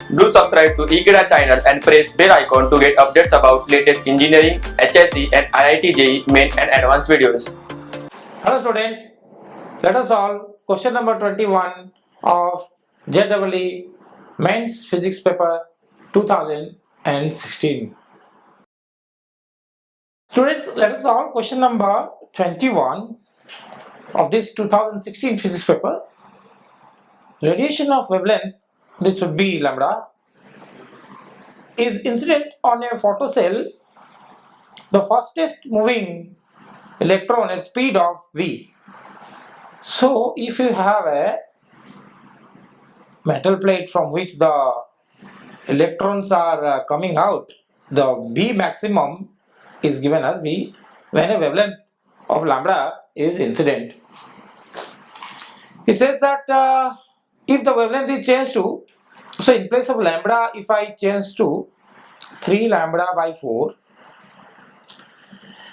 Do subscribe to Ekeeda channel and press bell icon to get updates about latest engineering, HSC and IIT JEE main and advanced videos. Hello students, let us solve question number 21 of JEE Mains Physics Paper 2016. Students, let us solve question number 21 of this 2016 physics paper. Radiation of wavelength, this would be lambda, is incident on a photocell. The fastest moving electron at speed of v. So if you have a metal plate from which the electrons are coming out, the v maximum is given as v when a wavelength of lambda is incident. It says that if the wavelength is changed to, so in place of lambda, if I change to 3 lambda by 4,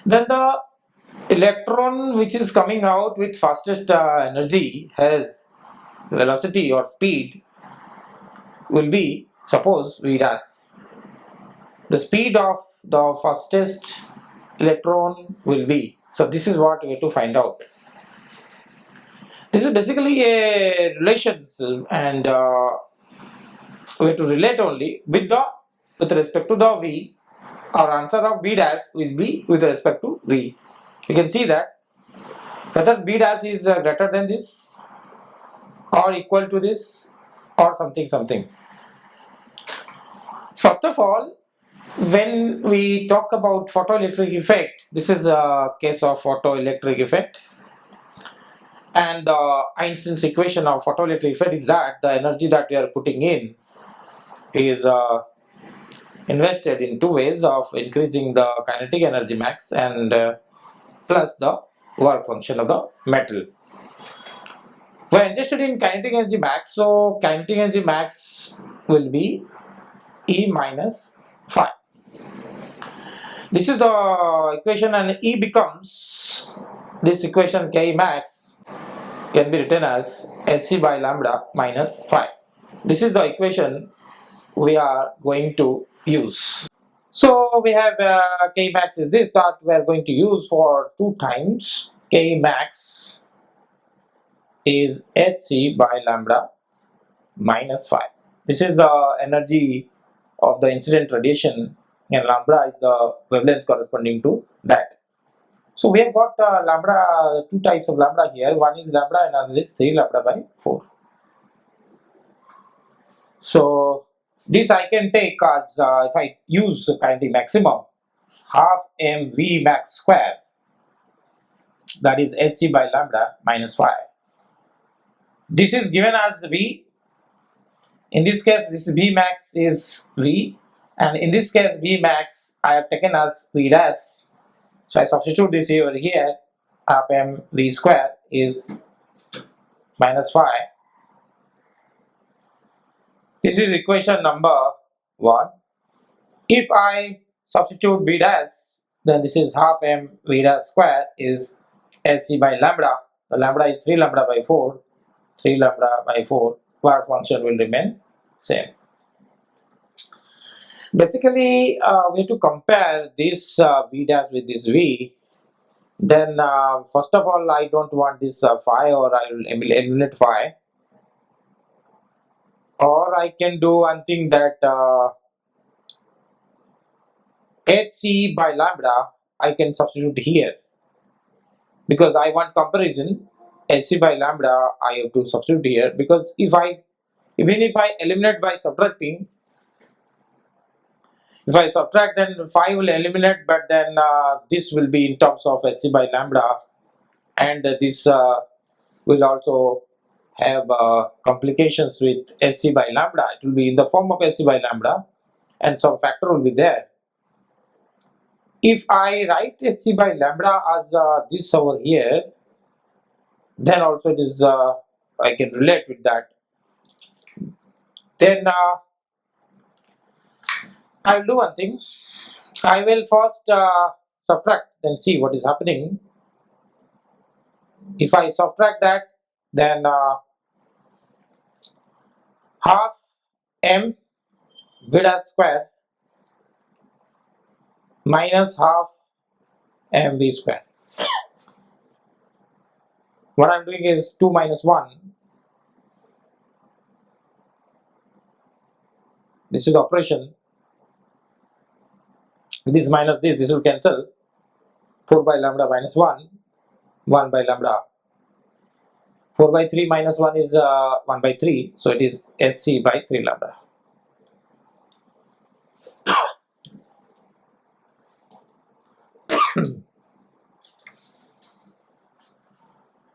then the electron which is coming out with fastest energy has velocity or speed will be, suppose v dash. The speed of the fastest electron will be, so this is what we have to find out. This is basically a relations and we have to relate only with respect to the v. Our answer of b dash will be with respect to v. You can see that whether b dash is greater than this or equal to this or something. First of all, when we talk about photoelectric effect, this is a case of photoelectric effect, and the Einstein's equation of photoelectric effect is that the energy that we are putting in is invested in two ways of increasing the kinetic energy max and plus the work function of the metal. We are interested in kinetic energy max, so kinetic energy max will be E minus phi. This is the equation, and E becomes, this equation K max can be written as hc by lambda minus phi. This is the equation we are going to use. So we have K max is this that we are going to use for 2 times. K max is hc by lambda minus phi. This is the energy of the incident radiation, and lambda is the wavelength corresponding to that. So we have got lambda, 2 types of lambda here. One is lambda and another is 3 lambda by 4. So this I can take as if I use kinetic maximum, half mv max square, that is hc by lambda minus phi. This is given as v. In this case, this v max is v, and in this case v max I have taken as v dash. So I substitute this over here. Half m v square is minus phi. This is equation number 1. If I substitute v dash, then this is half m v dash square is hc by lambda. The lambda is 3 lambda by 4. 3 lambda by 4. Work function will remain same. Basically, we have to compare this v dash with this v. Then first of all, I don't want this phi, or I will eliminate phi. Or I can do one thing that hc by lambda I can substitute here, because I want comparison. Hc by lambda I have to substitute here, because even if I eliminate by subtracting, if I subtract, then phi will eliminate, but then this will be in terms of hc by lambda, and this will also have complications with hc by lambda. It will be in the form of hc by lambda, and some factor will be there. If I write hc by lambda as this over here, then also it is I can relate with that. Then I will do one thing. I will first subtract, then see what is happening. If I subtract that, then half m v dash square minus half mv square. What I'm doing is 2 minus 1. This is the operation. This minus this will cancel. 4 by lambda minus 1, 1 by lambda. 4 by 3 minus 1 is 1 by 3, so it is hc by 3 lambda.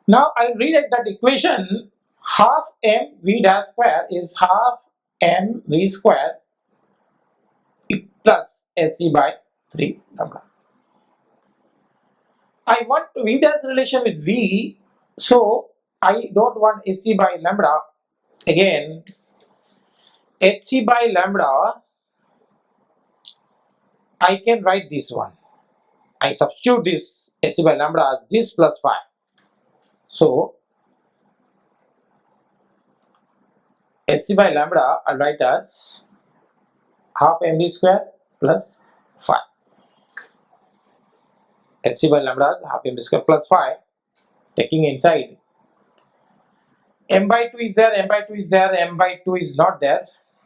Now I rewrite that equation. Half mv dash square is half mv square plus hc by 3 lambda. I want v dash relation with v, so I don't want hc by lambda. Again, hc by lambda, I can write this one. I substitute this hc by lambda as this plus 5. So hc by lambda I'll write as half mv square plus 5. hc by lambda is half mv square plus 5. Taking inside, m by 2 is there, m by 2 is there, m by 2 is not there.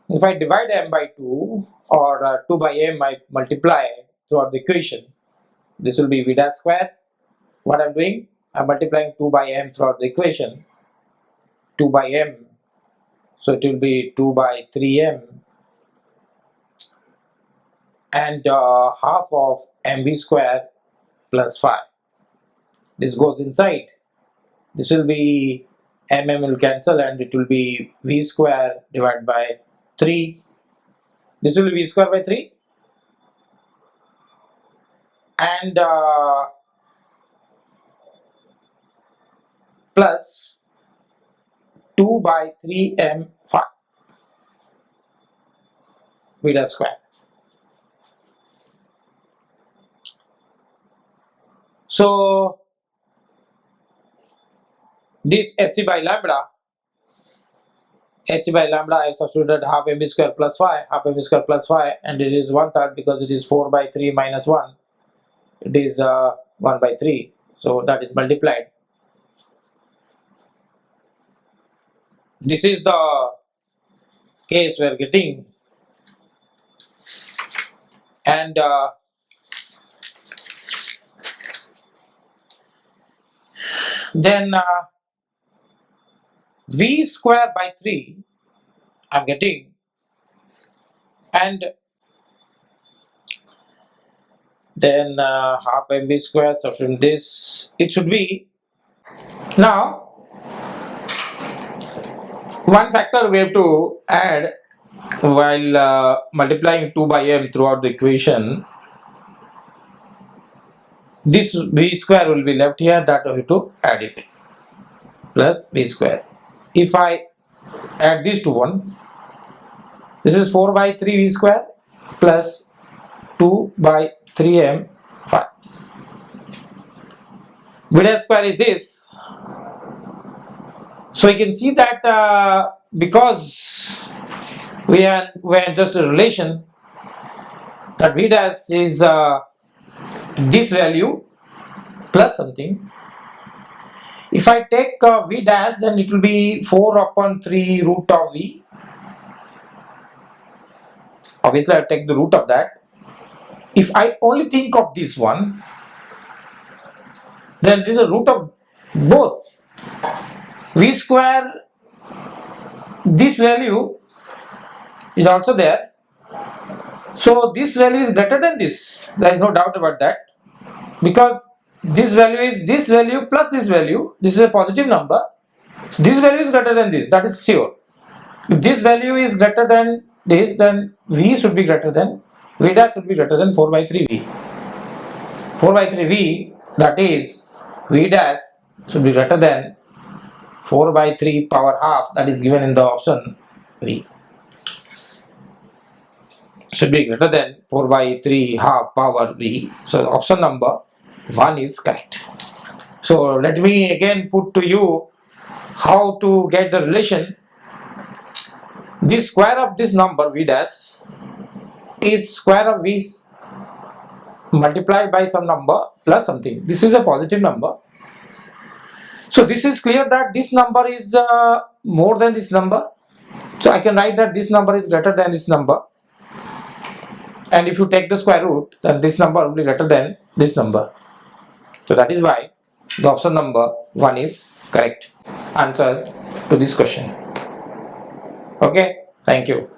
If I divide m by 2 or 2 by m, I multiply throughout the equation. This will be v dash square. What I'm doing, I'm multiplying 2 by m throughout the equation. 2 by m, so it will be 2 by 3m and half of mv square plus 5. This goes inside. This will be will cancel and it will be v square divided by 3. This will be v square by 3 and plus 2 by 3m 5 v dash square. So this hc by lambda I have substituted half mv square plus 5, half mv square plus 5, and it is 1/3 because it is 4 by 3 minus 1. It is 1 by 3, so that is multiplied. This is the case we are getting, and then v square by 3 I'm getting, and then half mv square, so from this it should be. Now one factor we have to add while multiplying 2 by m throughout the equation. This v square will be left here, that we have to add it, plus v square. If I add these two one, this is 4 by 3 v square plus 2 by 3m 5. V dash square is this. So you can see that because we are just a relation, that v dash is this value plus something. If I take v dash, then it will be 4 upon 3 root of v. Obviously I take the root of that. If I only think of this one, then it is a root of both. V square, this value is also there, so this value is greater than this. There is no doubt about that, because this value is this value plus this value. This is a positive number. This value is greater than this, that is sure. If this value is greater than this, then v should be greater than, v dash should be greater than 4 by 3v. 4 by 3v, that is v dash should be greater than 4 by 3 power half, that is given in the option v. Should be greater than 4 by 3 half power v. So option number 1 is correct. So let me again put to you how to get the relation. the square of this number v dash is square of v multiplied by some number plus something. This is a positive number. So this is clear that this number is more than this number. So I can write that this number is greater than this number. And if you take the square root, then this number will be greater than this number. So that is why the option number 1 is correct answer to this question. Okay, thank you.